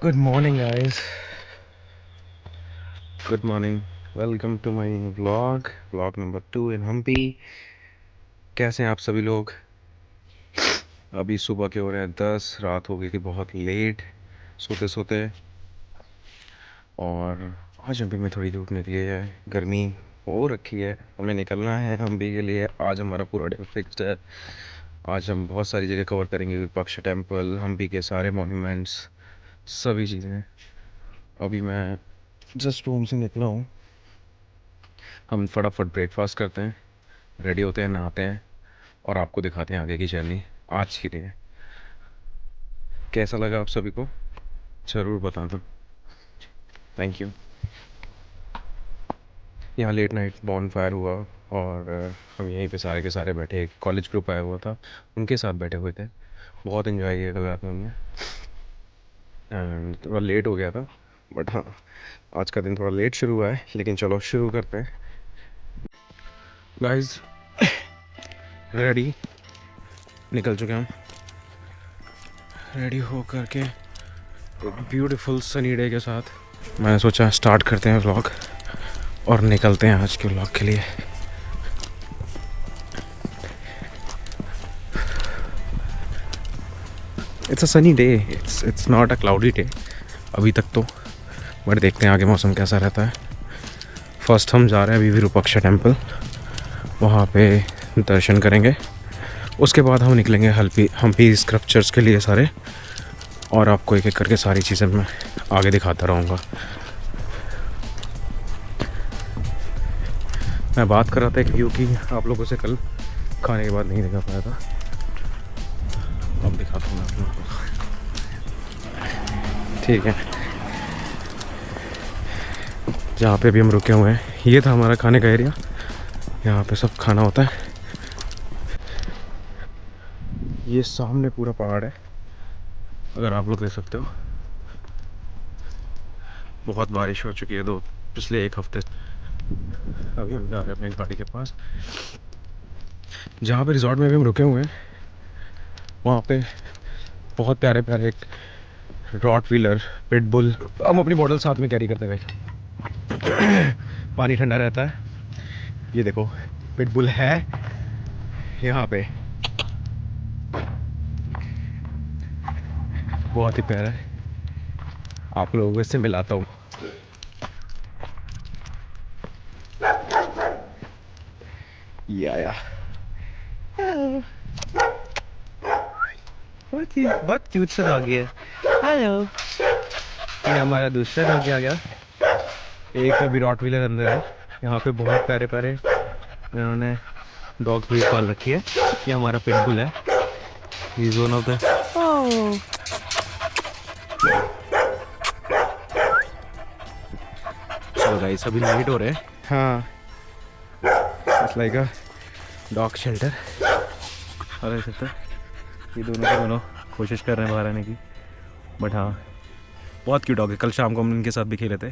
Good morning guys. Good morning. Welcome to my vlog vlog number 2 in Hampi. कैसे हैं आप सभी लोग? अभी सुबह के हो रहे हैं 10, रात हो गई थी बहुत लेट सोते सोते। और आज हम्पी में थोड़ी धूप निकली है, गर्मी हो रखी है, हमें निकलना है हम्पी के लिए। आज हमारा पूरा डे फिक्स्ड है। आज हम बहुत सारी जगह कवर करेंगे, विरूपाक्षा टेम्पल, हम्पी के सारे मॉन्यूमेंट्स, सभी चीज़ें। अभी मैं जस्ट रूम से निकला हूँ। हम फटाफट ब्रेकफास्ट करते हैं, रेडी होते हैं, नहाते हैं और आपको दिखाते हैं आगे की जर्नी आज के लिए। कैसा लगा आप सभी को ज़रूर बताना। Thank you. यहाँ लेट नाइट बॉन फायर हुआ और हम यहीं पे सारे के सारे बैठे, एक कॉलेज ग्रुप आया हुआ था, उनके साथ बैठे हुए थे। बहुत इन्जॉय किया कल रात में हमने। एंड थोड़ा लेट हो गया था, बट हाँ, आज का दिन थोड़ा लेट शुरू हुआ है, लेकिन चलो शुरू करते हैं। गाइस रेडी, निकल चुके हम रेडी हो करके एक ब्यूटीफुल सनी डे के साथ। मैंने सोचा स्टार्ट करते हैं व्लॉग और निकलते हैं आज के व्लॉग के लिए। It's a sunny day, it's not a cloudy day अभी तक तो, बट देखते हैं आगे मौसम कैसा रहता है। फर्स्ट हम जा रहे हैं अभी विरूपाक्षा टेम्पल, वहाँ पे दर्शन करेंगे। उसके बाद हम निकलेंगे हम्पी स्क्रप्चर्स के लिए सारे, और आपको एक एक करके सारी चीज़ें मैं आगे दिखाता रहूँगा। मैं बात कर रहा था एक व्यू की आप लोगों से, कल खाने के बाद नहीं दिखा पाया था, अब दिखाता हूँ मैं आप लोगों को। ठीक है, जहाँ पे भी हम रुके हुए हैं ये था हमारा खाने का एरिया, यहाँ पे सब खाना होता है। ये सामने पूरा पहाड़ है, अगर आप लोग देख सकते हो। बहुत बारिश हो चुकी है पिछले एक हफ्ते। अभी हम जा रहे हैं अपनी गाड़ी के पास, जहाँ पे रिजॉर्ट में भी हम रुके हुए हैं। वहाँ पे बहुत प्यारे प्यारे रॉट व्हीलर, पिटबुल, हम अपनी बॉटल साथ में कैरी करते हैं। पानी ठंडा रहता है। ये देखो पिटबुल है यहाँ पे, बहुत ही प्यारा है। आप लोगों को इससे मिलाता हूँ। ये आया, बहुत क्यूट सा डॉगी है। हेलो। ये हमारा दूसरा डॉगी आ गया, एक अभी रॉट व्हीलर अंदर है। यहाँ पे बहुत प्यारे प्यारे इन्होंने डॉग ब्रीड पाल रखी है। ये हमारा पिटबुल है, he is one of the. चलो गाइस अभी लेट हो रहे हैं। हाँ, it's like a dog shelter. और देख सकते ये दोनों के दोनों कोशिश कर रहे हैं बाहर आने की, बट हाँ बहुत क्यूट डॉग है। कल शाम को हम इनके साथ भी खेले थे।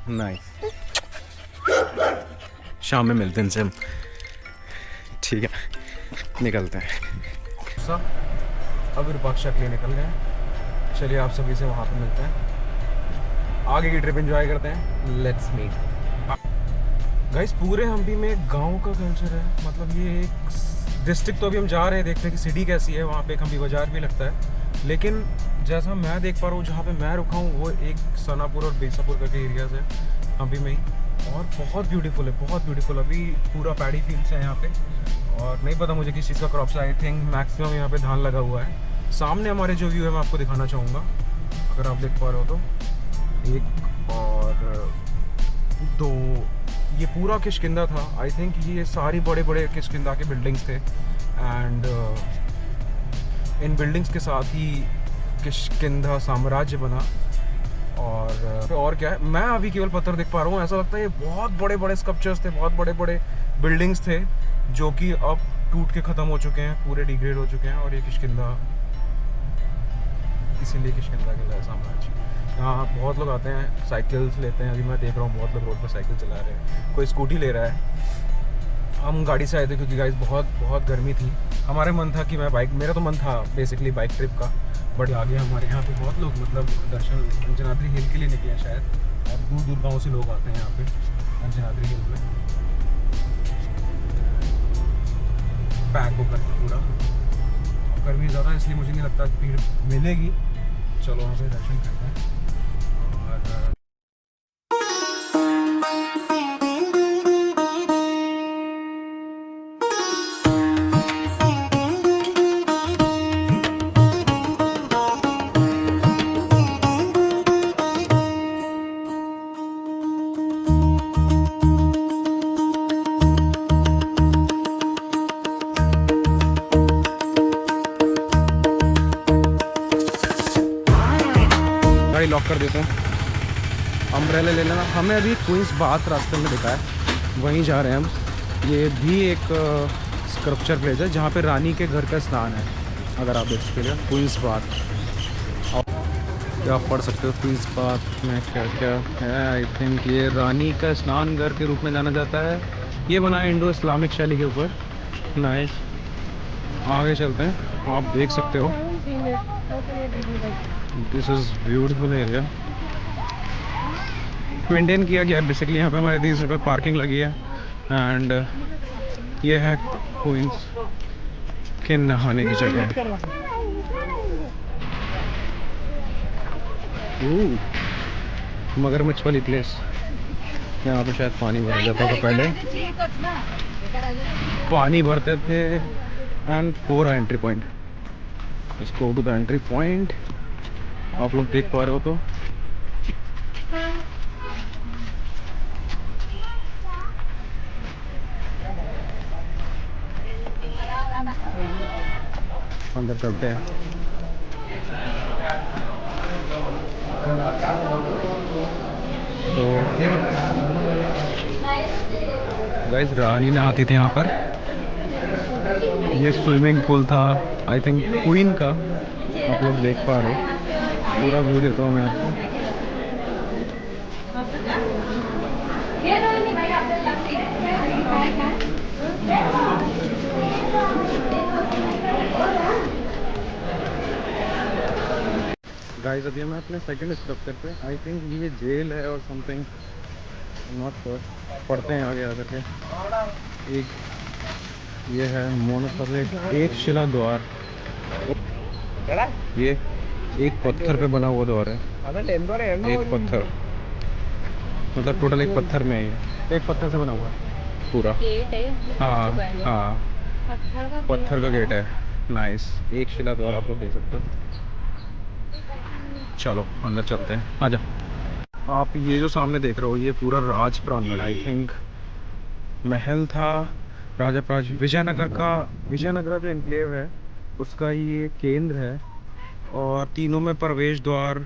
नाइस, शाम में मिलते हैं इनसे हम। ठीक है, निकलते हैं। अब विरूपाक्षा के लिए निकल गए। चलिए आप सभी से वहाँ पे मिलते हैं, आगे की ट्रिप एंजॉय करते हैं। Let's meet guys. पूरे हम्पी में गांव का कल्चर है, मतलब ये एक डिस्ट्रिक्ट तो अभी हम जा रहे हैं देखते हैं कि सिटी कैसी है। वहाँ पे एक हम्पी बाजार भी लगता है, लेकिन जैसा मैं देख पा रहा हूँ जहाँ पे मैं रुका हूँ वो एक सनापुर और बेसापुर करके एरियाज है हम्पी में ही, और बहुत ब्यूटीफुल है, बहुत ब्यूटीफुल। अभी पूरा पैडी फील्ड्स है यहाँ पे, और नहीं पता मुझे किस चीज़ का क्रॉप्स है। आई थिंक मैक्सिमम यहाँ पे धान लगा हुआ है। सामने हमारे जो व्यू है मैं आपको दिखाना चाहूँगा, अगर आप देख पा रहे हो तो। एक और दो, ये पूरा किष्किंधा था। आई थिंक ये सारी बड़े बड़े किष्किंधा के बिल्डिंग्स थे, एंड इन बिल्डिंग्स के साथ ही किष्किंधा साम्राज्य बना। और क्या है, मैं अभी केवल पत्थर देख पा रहा हूँ। ऐसा लगता है ये बहुत बड़े बड़े स्कल्पचर्स थे, बहुत बड़े बड़े बिल्डिंग्स थे, जो कि अब टूट के ख़त्म हो चुके हैं, पूरे डिग्रेड हो चुके हैं। और ये किष्किंधा, इसीलिए किष्किंधा कहलाता है साम्राज्य। यहाँ बहुत लोग आते हैं, साइकिल्स लेते हैं। अभी मैं देख रहा हूँ बहुत लोग रोड पर साइकिल चला रहे हैं, कोई स्कूटी ले रहा है। हम गाड़ी से आए थे क्योंकि गाइस बहुत बहुत गर्मी थी। हमारे मन था कि मैं बाइक, मेरा तो मन था बेसिकली बाइक ट्रिप का, बट आगे हमारे यहाँ पे बहुत लोग मतलब दर्शन अंजनाद्री हिल के लिए निकले हैं शायद, और दूर दूर गाँव से लोग आते हैं यहाँ पे अंजनाद्री हिल में पैक होकर के पूरा। गर्मी ज़्यादा है इसलिए मुझे नहीं लगता भीड़ मिलेगी। चलो वहाँ पे दर्शन करते हैं। और गाड़ी लॉक कर देते हैं। अम्ब्रेला ले लेना। हमें अभी क्वींस बाथ रास्ते में दिखा है, वहीं जा रहे हैं हम। ये भी एक स्कल्पचर प्लेस है जहाँ पे रानी के घर का स्नान है। अगर आप देख सके क्वींस बाथ, आप पढ़ सकते हो क्वींस बाथ में क्या क्या है। आई थिंक ये रानी का स्नान घर के रूप में जाना जाता है। ये बना है इंडो इस्लामिक शैली के ऊपर। नाइस। आगे चलते हैं, आप देख सकते हो this is beautiful area. Maintain किया गया है बेसिकली। यहाँ पे हमारे 30 रुपये पार्किंग लगी है। एंड ये है क्वींस के नहाने की जगह। मगरमच्छ वाली प्लेस। यहाँ पे शायद पानी भर जाता था पहले, पानी भरते थे। And 4 entry point. Let's go to the entry point. आप लोग देख पा रहे हो तो अंदर चलते हैं। तो गाइस रानी नहाती थी यहाँ पर। ये स्विमिंग पूल था आई थिंक क्वीन का। आप लोग देख पा रहे हो, पूरा व्यू देता हूँ मैं आपको। गाइस अभी मैं अपने सेकंड स्ट्रक्चर पे, आई थिंक ये जेल है और समथिंग, नॉट श्योर। पढ़ते हैं आगे आकर के। एक ये है मोनोलिथ, एक शिला द्वार। ये एक पत्थर पे बना हुआ द्वार है। एक पत्थर, मतलब टोटल एक पत्थर में है। ये एक पत्थर से बना हुआ है पूरा। हाँ हाँ, पत्थर का गेट है। नाइस। एक शिला द्वार आप लोग देख सकते हो। चलो अंदर चलते हैं, आजा। आप ये जो सामने देख रहे हो ये पूरा राज प्रांगण, आई थिंक महल था राजा प्राज विजयनगर का। विजयनगर जो एनक्लेव है उसका ये केंद्र है। और तीनों में प्रवेश द्वार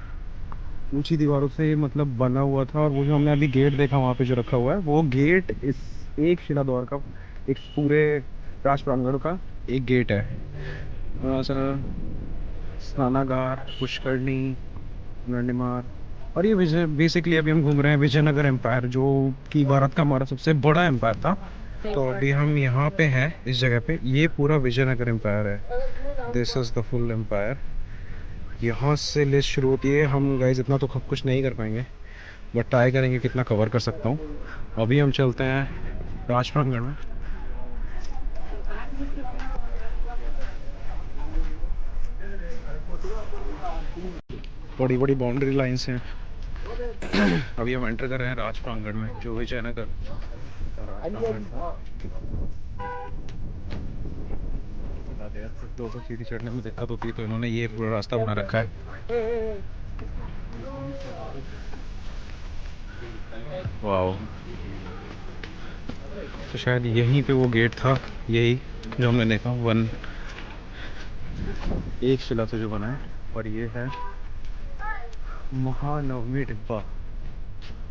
ऊंची दीवारों से मतलब बना हुआ था। और वो जो हमने अभी गेट देखा वहाँ पे जो रखा हुआ है, वो गेट इस एक शिला द्वार का, एक पूरे राज प्रांगण का एक गेट है। स्नानागार, पुष्करणी, गंडीमार। और ये विजय बेसिकली अभी हम घूम रहे हैं विजयनगर एम्पायर, जो कि भारत का हमारा सबसे बड़ा एम्पायर था। तो अभी हम यहाँ पे हैं इस जगह पे। ये पूरा विजयनगर एम्पायर है। This is the full empire. यहाँ से लिस्ट शुरू होती है। हम गाइस इतना तो कुछ नहीं कर पाएंगे, बट ट्राई करेंगे कितना कवर कर सकता हूँ। अभी हम चलते हैं राज प्रांगण में। बड़ी बड़ी बाउंड्री लाइन्स हैं। अभी हम एंटर कर रहे हैं राज प्रांगण में, जो विजयनगर बताते हैं। 200 सीढ़ी चढ़ने में दिक्कत होती है, तो इन्होंने ये पूरा रास्ता बना रखा है। वाओ। तो शायद यहीं पे वो गेट था, यही जो हमने देखा, वन एक शिला से जो बना है। और ये है महानवमी डिब्बा।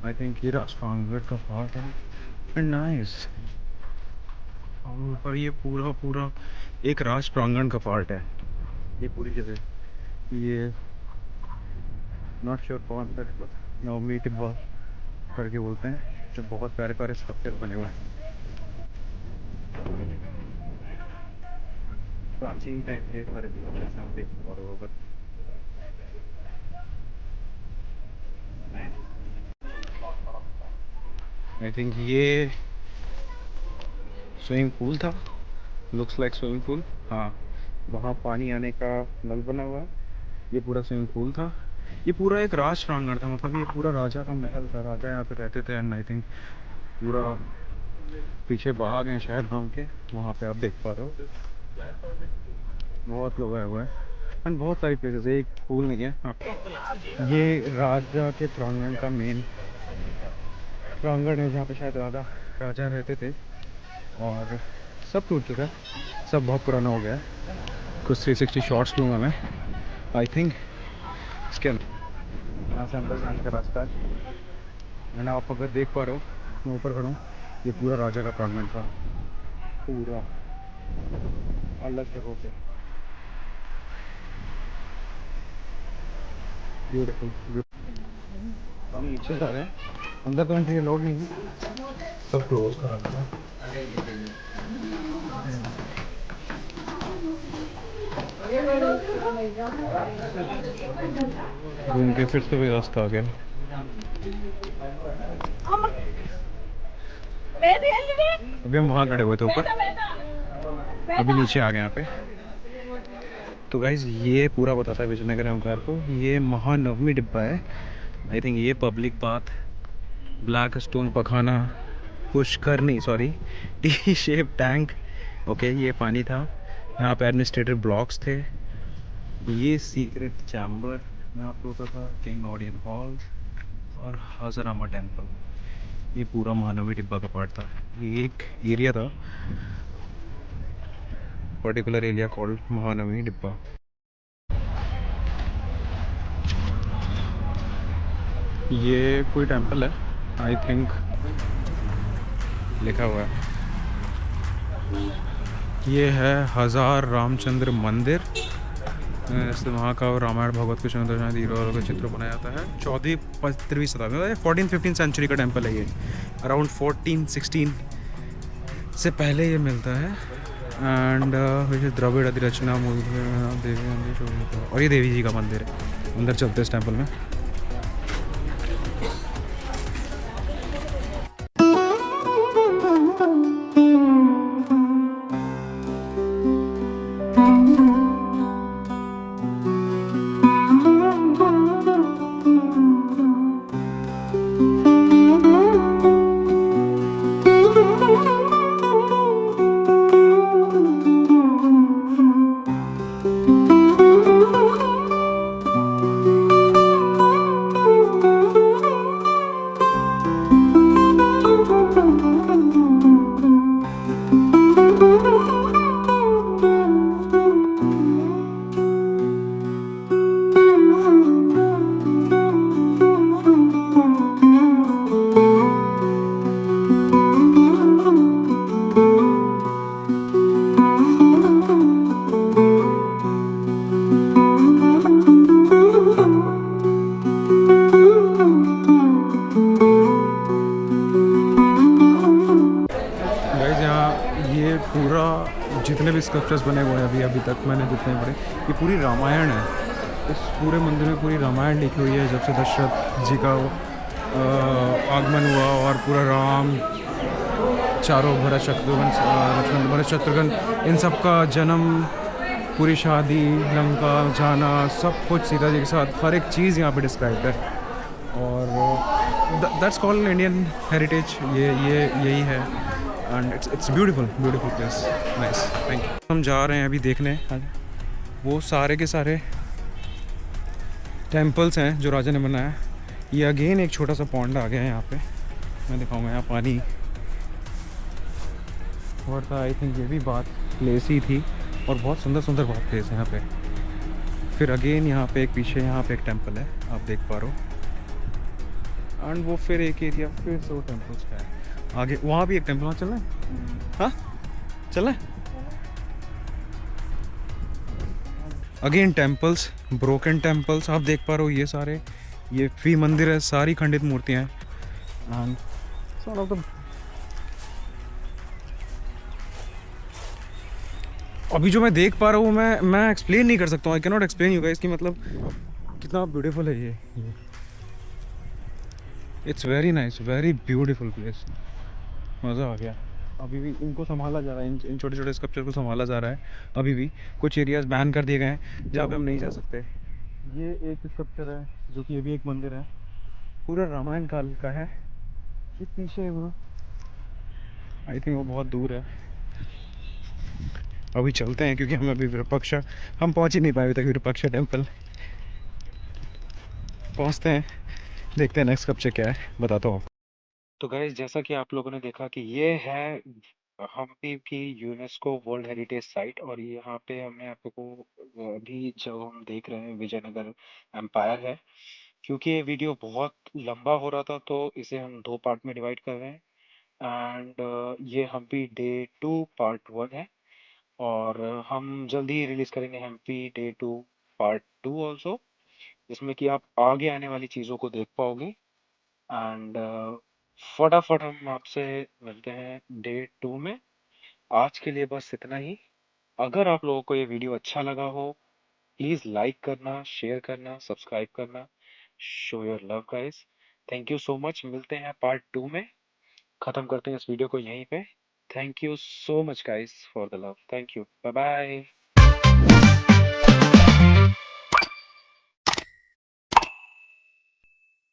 आई थिंक ये राजपांगड़ का पार्ट है। नाइस। और ये पूरा पूरा एक राज प्रांगण का पार्ट है ये पूरी जगह। ये नॉट श्योर कौन सा नवमी टिब्बा करके बोलते हैं, जो बहुत प्यारे प्यारे स्ट्रक्चर बने हुए हैं प्राचीन टाइप के। आई थिंक ये स्विमिंग पूल था, लुक्स लाइक स्विमिंग पूल। हाँ, वहाँ पानी आने का नल बना हुआ है। ये पूरा स्विमिंग पूल था। ये पूरा एक राज प्रांगण था, मतलब ये पूरा राजा का महल था, राजा यहाँ पे रहते थे। एंड आई थिंक पूरा पीछे बाग हैं शायद गाँव के, वहाँ पे आप देख पा रहे हो बहुत लोग आए हुए हैं। एंड बहुत सारी प्लेसेस है, एक पूल नहीं है। हाँ, ये राजा के प्रांगण का मेन प्रांगण है, जहाँ पे शायद राजा रहते थे। और सब टूट चुका है, सब बहुत पुराना हो गया है। कुछ 360 शॉट्स लूँगा मैं आई थिंक। इसके यहाँ से अंदर जाने का रास्ता है। एंड आप अगर देख पा रहे हो, मैं ऊपर खड़ा हूँ, ये पूरा राजा का प्रांगण था, पूरा अलग जगह पे। ब्यूटीफुल। हम नीचे जा रहे हैं, अंदर तो एंट्री अलाउड नहीं है, सब क्लोज करा था। घूम के फिर से वही रास्ता आ गया। अभी हम वहाँ खड़े हुए थे ऊपर, अभी नीचे आ गए यहाँ पे। तो गाइज ये पूरा बताता है विजयनगर ओमकार को, ये महानवमी डिब्बा है आई थिंक। ये पब्लिक बाथ, ब्लैक स्टोन पखाना, pushkarani, sorry, T shape tank. Okay, ये पानी था। यहाँ पे एडमिनिस्ट्रेटिव ब्लॉक्स थे। ये सीक्रेट चैम्बर में आप लोगों का किंग ऑडियन हॉल और हजरामा टेम्पल। ये पूरा महानवी डिब्बा का पार्ट था। ये एक एरिया था, पर्टिकुलर एरिया कॉल्ड महानवी डिब्बा। ये कोई टेम्पल है आई थिंक, लिखा हुआ है। ये है हजार रामचंद्र मंदिर। इससे वहाँ का रामायण भगवत के चंद्र हीरो का चित्र बनाया जाता है। 14वीं शताब्दी में 14-15 सेंचुरी का टेम्पल है ये। अराउंड 14-16 से पहले ये मिलता है। एंड द्रविड़ अधिरचना मूल देवी मंदिर, और ये देवी जी का मंदिर है। अंदर चलते इस टेम्पल में। जितने भी स्कल्पचर्स बने हुए हैं अभी तक मैंने जितने पढ़े, ये पूरी रामायण है। इस पूरे मंदिर में पूरी रामायण लिखी हुई है, जब से दशरथ जी का आगमन हुआ और पूरा राम, चारों भरत शत्रुघ्न, लक्ष्मण भरत शत्रुघ्न, इन सब का जन्म, पूरी शादी, लंका जाना, सब कुछ सीता जी के साथ, हर एक चीज़ यहाँ पे डिस्क्राइब है। और दैट्स कॉल्ड इंडियन हेरिटेज। यही है। And it's beautiful place, nice, thank you. हम जा रहे हैं अभी देखने वो सारे के सारे टेम्पल्स हैं जो राजा ने बनाया। ये अगेन एक छोटा सा पॉन्ड आ गया है यहाँ पे, मैं दिखाऊंगा। यहाँ पानी और था आई थिंक, ये भी बात प्लेस ही थी और बहुत सुंदर सुंदर बात प्लेस है यहाँ पे। फिर अगेन यहाँ पे एक पीछे यहाँ पे एक टेम्पल है, आप देख पा रहे हो। एंड वो फिर एक एरिया फिर से वो टेम्पल्स का है आगे, वहाँ भी एक टेम्पल। वहाँ चलना है? हाँ चलना है। अगेन टेम्पल्स, ब्रोकन टेम्पल्स आप देख पा रहे हो। ये सारे, ये फ्री मंदिर है, सारी खंडित मूर्तियाँ हैं। अभी जो मैं देख पा रहा हूँ, मैं एक्सप्लेन नहीं कर सकता हूँ। I can not explain you guys कि मतलब कितना ब्यूटीफुल है ये। It's very nice, very beautiful place. मज़ा आ गया। अभी भी इनको संभाला जा रहा है, इन छोटे छोटे स्कल्पचर को संभाला जा रहा है। अभी भी कुछ एरियाज बैन कर दिए गए हैं जहाँ पे हम नहीं जा सकते। ये एक स्कल्पचर है जो कि ये भी एक मंदिर है, पूरा रामायण काल का है। ये पीछे वो, आई थिंक वो बहुत दूर है। अभी चलते हैं क्योंकि हम अभी विरूपाक्षा, हम पहुंच ही नहीं पाए अभी तक विरूपाक्षा टेम्पल। पहुंचते हैं, देखते हैं नेक्स्ट कब क्या है, बताता हूँ। तो गाइस, जैसा कि आप लोगों ने देखा कि ये है हम्पी की यूनेस्को वर्ल्ड हेरिटेज साइट, और ये यहाँ पे हमने आप लोगों को अभी जो हम देख रहे हैं विजयनगर एम्पायर है। क्योंकि ये वीडियो बहुत लंबा हो रहा था तो इसे हम 2 पार्ट में डिवाइड कर रहे हैं। एंड ये हम्पी डे 2 पार्ट 1 है, और हम जल्दी ही रिलीज करेंगे हम्पी डे 2 पार्ट 2 ऑल्सो, जिसमें कि आप आगे आने वाली चीज़ों को देख पाओगे। एंड फटाफट हम आपसे मिलते हैं डे 2 में। आज के लिए बस इतना ही। अगर आप लोगों को ये वीडियो अच्छा लगा हो, प्लीज लाइक करना, शेयर करना, सब्सक्राइब करना। Show your love guys. Thank you so much. मिलते हैं पार्ट 2 में। खत्म करते हैं इस वीडियो को यहीं पे। Thank you so much guys for the love. Thank you, bye bye.